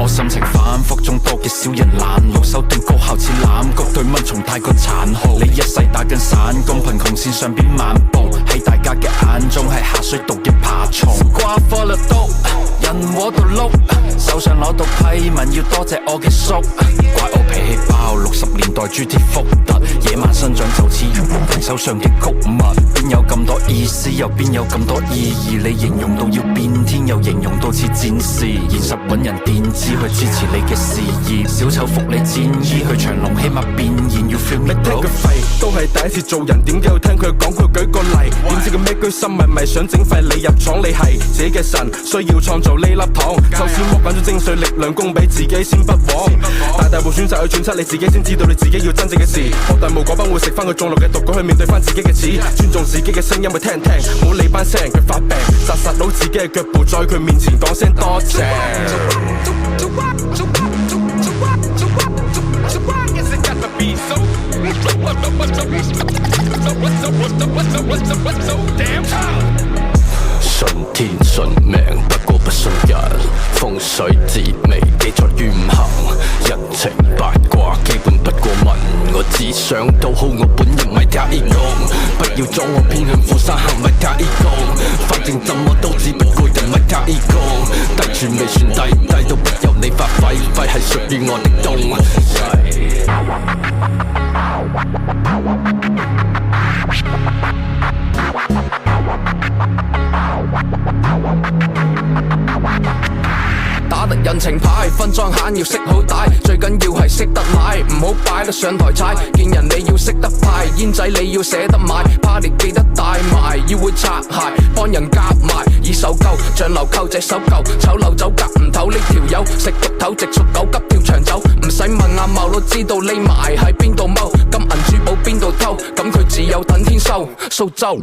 我心情反覆中多嘅小人攔路，手段高效似欖菊，對蚊蟲太過殘酷。你一世打緊散工，貧窮線上邊漫步，喺大家嘅眼中係下水道嘅爬蟲。掛科律督，人和度碌，手上攞到批文要多謝我嘅叔，怪我脾氣爆，60年代朱鐵福特，野蠻生長就似袁隆平手上嘅穀物，邊有咁多意思，又邊有咁多意義？你形容到要變天，又形容到似戰士，現實揾人墊資去支持你嘅事業，小丑福利戰衣去長隆，起碼變現要 feel me bro。你聽佢廢都係第一次做人，點解要聽佢講？佢舉個例，點知佢咩居心咪想整廢你入廠？你係自己嘅神，需要創造呢粒糖，就算剝緊咗精髓力量供俾自己先不枉。大步選擇去揣測你自己，先知道你自己要真正嘅事。學大無果班會食翻佢種落嘅毒果去面對翻自己嘅恥，尊重自己嘅聲音去聽聽，冇理班聲佢發病，實到自己嘅腳步，在佢面前講聲多謝。信天信命，不過不信人。風水字微，記載於五行。人情八卦，基本不過問。我只想討好我本人，咪太公。不要阻我偏向富山行，咪太公。反正怎麼都只不過人，咪太公。低處未算低，低到不由你發揮，揮係屬於我的東西。打得人情牌，分裝閒要識好帶，最緊要係識得買，唔好擺得上台踩。見人你要識得派，煙仔你要捨得買 ，party 記得帶埋，要會擦鞋，幫人夾埋，以手勾，像流扣隻手夠，醜陋走夾唔唞呢條友，食獨頭直屬狗急跳長走，唔使問阿茂都知道匿埋喺邊度踎，金銀珠寶邊度偷，咁佢自有等天收，蘇州。